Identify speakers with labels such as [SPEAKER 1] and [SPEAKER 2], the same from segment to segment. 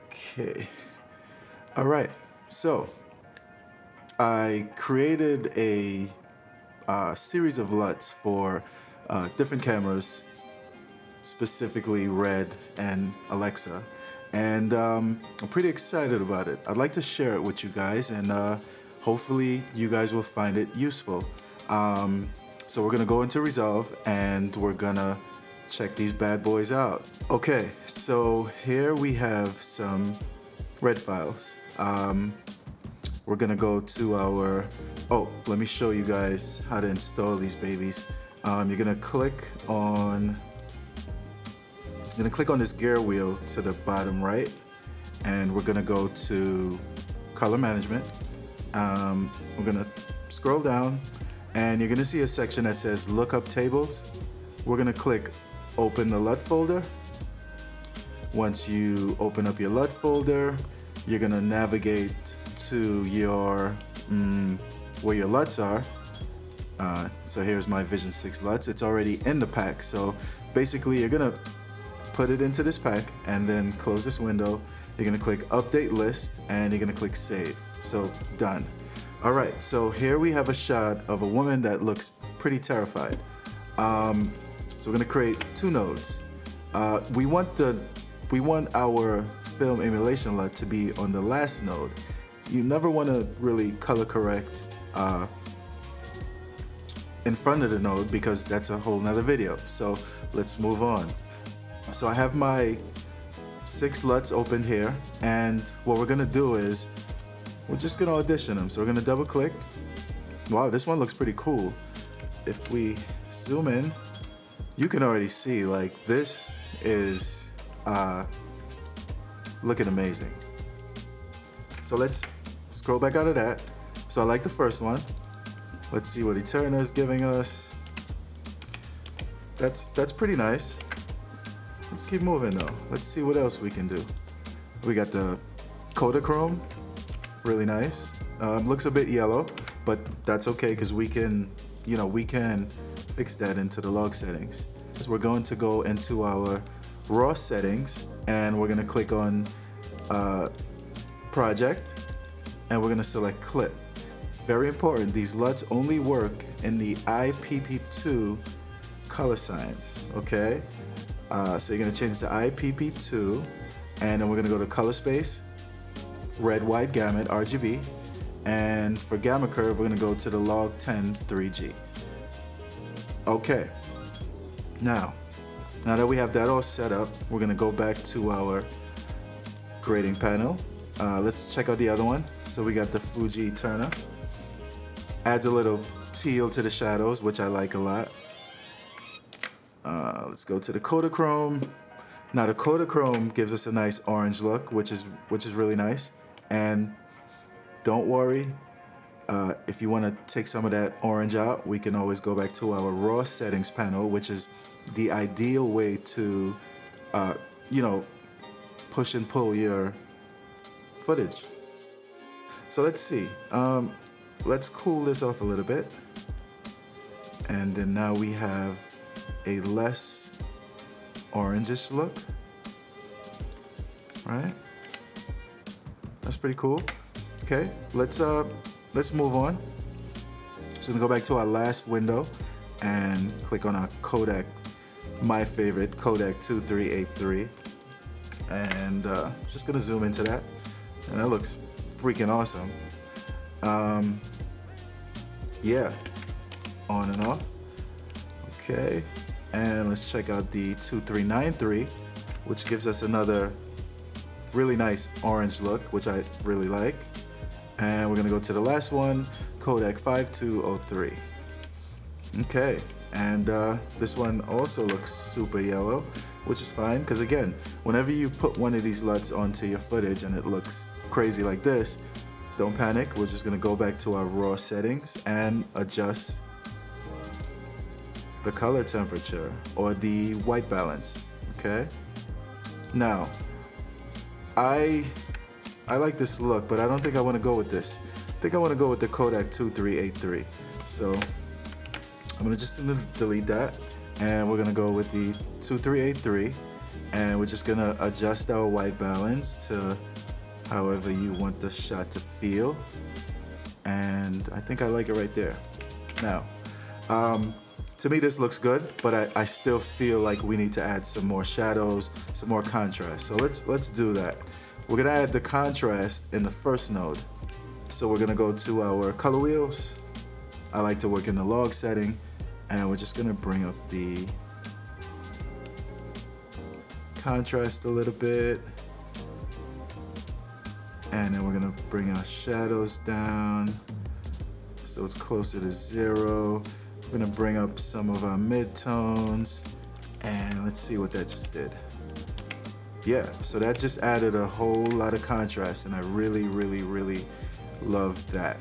[SPEAKER 1] Okay. All right. So I created a series of LUTs for different cameras, specifically Red and Alexa, and I'm pretty excited about it. I'd like to share it with you guys, and hopefully you guys will find it useful. So we're gonna go into Resolve, and we're gonna check these bad boys out. Okay, so here we have some Red files. We're gonna go to our, oh, let me show you guys how to install these babies. You're gonna click on this gear wheel to the bottom right, and we're gonna go to color management. We're gonna scroll down, and you're gonna see a section that says lookup tables. We're gonna click open the LUT folder. Once you open up your LUT folder, you're gonna navigate to your where your LUTs are. So here's my Vision 6 LUTs. It's already in the pack. So basically, you're gonna put it into this pack and then close this window. You're gonna click Update List and you're gonna click Save. So done. All right. So here we have a shot of a woman that looks pretty terrified. So we're gonna create two nodes. We want our film emulation LUT to be on the last node. You never want to really color correct in front of the node because that's a whole nother video. So let's move on. So I have my 6 LUTs opened here, and what we're gonna do is we're just gonna audition them. So we're gonna double click. Wow, this one looks pretty cool. If we zoom in, you can already see like this is looking amazing. So let's scroll back out of that. So I like the first one. Let's see what Eterna is giving us. That's pretty nice. Let's keep moving though. Let's see what else we can do. We got the Kodachrome, really nice. Looks a bit yellow, but that's okay because we can fix that into the log settings. So we're going to go into our raw settings, and we're gonna click on project, and we're gonna select clip. Very important, these LUTs only work in the IPP2 color science, okay? So you're gonna change it to IPP2, and then we're gonna go to color space, red, white, gamut, RGB, and for gamma curve, we're gonna go to the log 10 3G. Okay, now that we have that all set up, we're gonna go back to our grading panel. Let's check out the other one. So we got the Fuji Eterna. Adds a little teal to the shadows, which I like a lot. Let's go to the Kodachrome. Now the Kodachrome gives us a nice orange look, which is really nice. And don't worry, if you want to take some of that orange out, we can always go back to our raw settings panel, which is the ideal way to, push and pull your footage. So let's see. Let's cool this off a little bit. And then now we have a less orangish look, right? That's pretty cool. Okay, let's move on. So we're gonna go back to our last window and click on our Kodak, my favorite, Kodak 2383. And just gonna zoom into that. And that looks freaking awesome. Yeah, on and off. Okay, and let's check out the 2393, which gives us another really nice orange look, which I really like. And we're gonna go to the last one, Kodak 5203. Okay, and this one also looks super yellow, which is fine, because again, whenever you put one of these LUTs onto your footage and it looks crazy like this, don't panic. We're just gonna go back to our raw settings and adjust the color temperature or the white balance, okay? Now, I like this look, but I don't think I wanna go with this. I think I wanna go with the Kodak 2383. So I'm gonna just delete that, and we're gonna go with the 2383. And we're just gonna adjust our white balance to however you want the shot to feel. And I think I like it right there. Now, to me this looks good, but I still feel like we need to add some more shadows, some more contrast. So let's do that. We're gonna add the contrast in the first node. So we're gonna go to our color wheels. I like to work in the log setting, and we're just gonna bring up the contrast a little bit. And then we're gonna bring our shadows down so it's closer to 0. We're gonna bring up some of our midtones, and let's see what that just did. Yeah, so that just added a whole lot of contrast, and I really love that.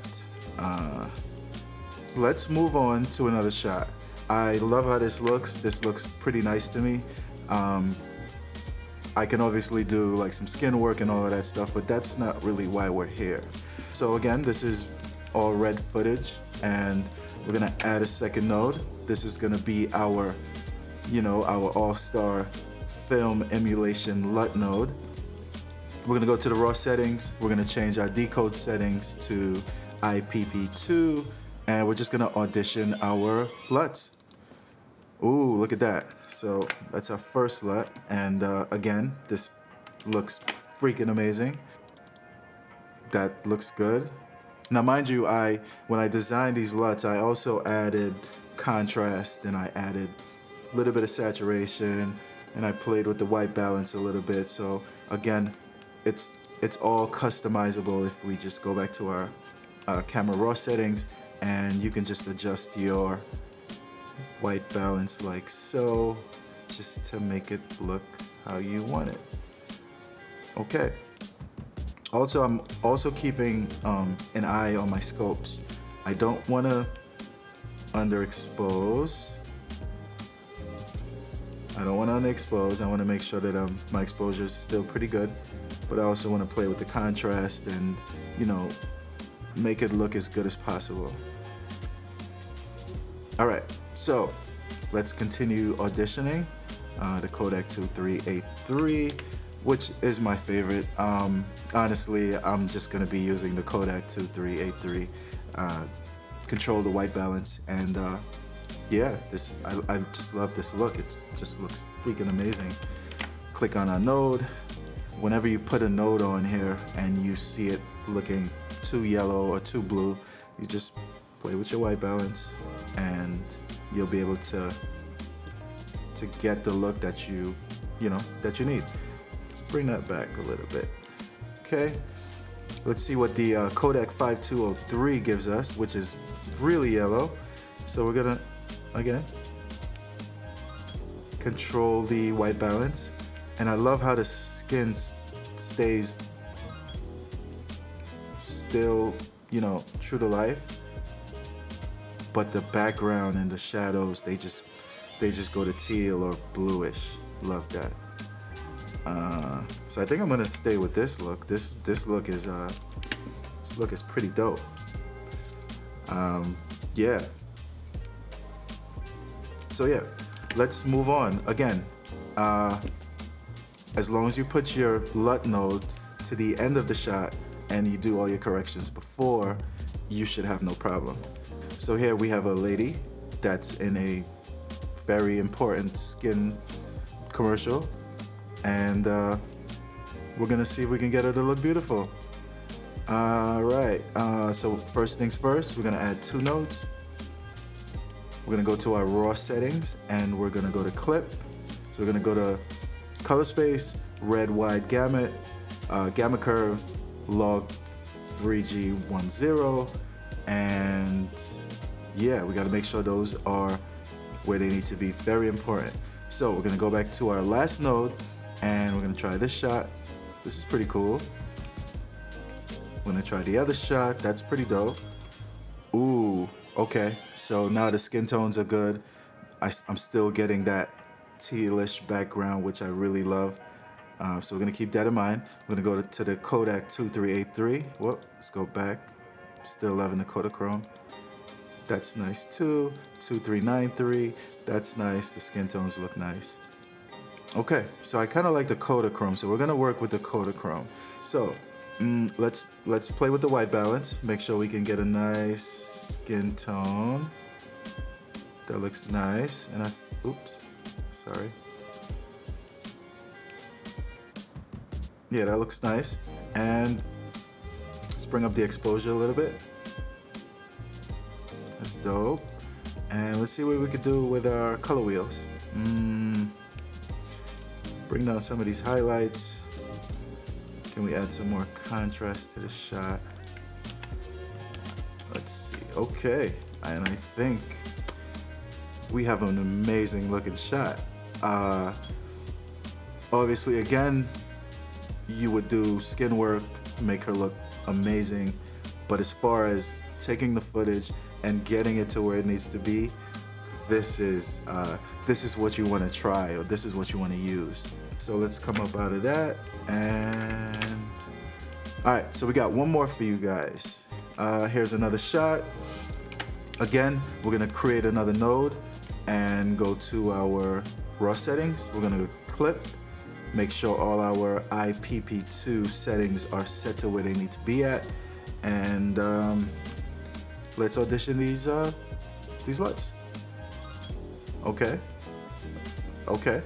[SPEAKER 1] Let's move on to another shot. I love how this looks. This looks pretty nice to me. I can obviously do like some skin work and all of that stuff, but that's not really why we're here. So again, this is all red footage, and we're gonna add a second node. This is gonna be our, our all-star film emulation LUT node. We're gonna go to the raw settings. We're gonna change our decode settings to IPP2, and we're just gonna audition our LUTs. Ooh, look at that. So that's our first LUT, and again, this looks freaking amazing. That looks good. Now, mind you, when I designed these LUTs, I also added contrast, and I added a little bit of saturation, and I played with the white balance a little bit. So again, it's all customizable if we just go back to our camera raw settings, and you can just adjust your white balance like so, just to make it look how you want it. Okay. Also, I'm also keeping an eye on my scopes. I don't want to underexpose. I want to make sure that my exposure is still pretty good, but I also want to play with the contrast and, make it look as good as possible. All right, so let's continue auditioning the Kodak 2383, which is my favorite. Honestly, I'm just gonna be using the Kodak 2383, control the white balance, and yeah, I just love this look. It just looks freaking amazing. Click on our node. Whenever you put a node on here and you see it looking too yellow or too blue, you just play with your white balance, and you'll be able to get the look that you need. Let's bring that back a little bit. Okay, let's see what the Kodak 5203 gives us, which is really yellow. So we're gonna, again, control the white balance. And I love how the skin stays still, true to life. But the background and the shadows, they just go to teal or bluish. Love that. So I think I'm gonna stay with this look. This look is pretty dope. Yeah. So yeah, let's move on. Again, as long as you put your LUT node to the end of the shot and you do all your corrections before, you should have no problem. So here we have a lady that's in a very important skin commercial, and we're gonna see if we can get her to look beautiful. All right, so first things first, we're gonna add 2 nodes. We're gonna go to our raw settings, and we're gonna go to clip. So we're gonna go to color space, red wide gamut, gamma curve, log 3G10, and yeah, we gotta make sure those are where they need to be. Very important. So we're gonna go back to our last node, and we're gonna try this shot. This is pretty cool. We're gonna try the other shot. That's pretty dope. Ooh, okay. So now the skin tones are good. I'm still getting that tealish background, which I really love. So we're gonna keep that in mind. We're gonna go to the Kodak 2383. Whoa, let's go back. Still loving the Kodachrome. That's nice too. 2393, that's nice. The skin tones look nice. Okay, so I kind of like the Kodachrome, so we're gonna work with the Kodachrome. So let's play with the white balance. Make sure we can get a nice skin tone. That looks nice. And oops, sorry. Yeah, that looks nice. And let's bring up the exposure a little bit. That's dope. And let's see what we could do with our color wheels. Bring down some of these highlights. Can we add some more contrast to the shot? Let's see. Okay, and I think we have an amazing looking shot. Obviously, again, you would do skin work to make her look amazing, but as far as taking the footage and getting it to where it needs to be, this is what you want to try, or this is what you want to use. So let's come up out of that, and all right, so we got one more for you guys. Here's another shot. Again, we're gonna create another node and go to our raw settings. We're gonna clip, make sure all our IPP2 settings are set to where they need to be at, and let's audition these LUTs. Okay. Okay.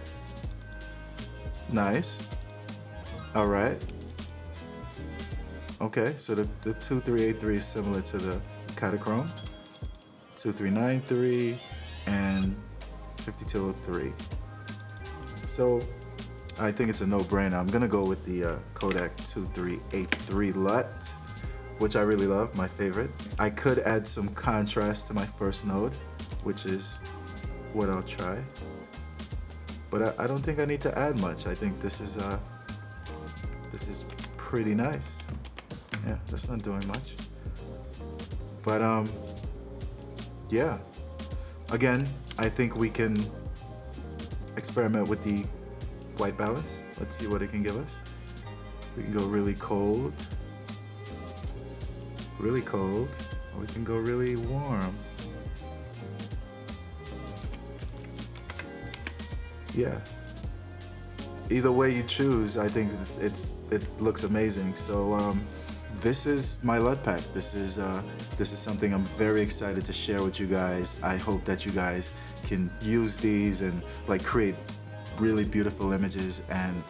[SPEAKER 1] Nice. All right. Okay, so the 2383 is similar to the Kodachrome. 2393 and 5203. So I think it's a no-brainer. I'm gonna go with the Kodak 2383 LUT, which I really love, my favorite. I could add some contrast to my first node, which is what I'll try. But I don't think I need to add much. I think this is pretty nice. Yeah, that's not doing much. But yeah. Again, I think we can experiment with the white balance. Let's see what it can give us. We can go really cold, or we can go really warm. Yeah. Either way you choose, I think it looks amazing. So this is my LUT pack. This is something I'm very excited to share with you guys. I hope that you guys can use these and like create really beautiful images, and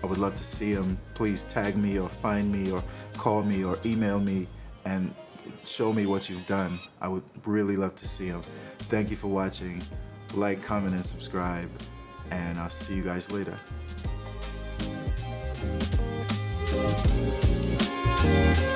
[SPEAKER 1] I would love to see them. Please tag me or find me or call me or email me and show me what you've done. I would really love to see them. Thank you for watching. Like, comment, and subscribe, and I'll see you guys later. Thank you.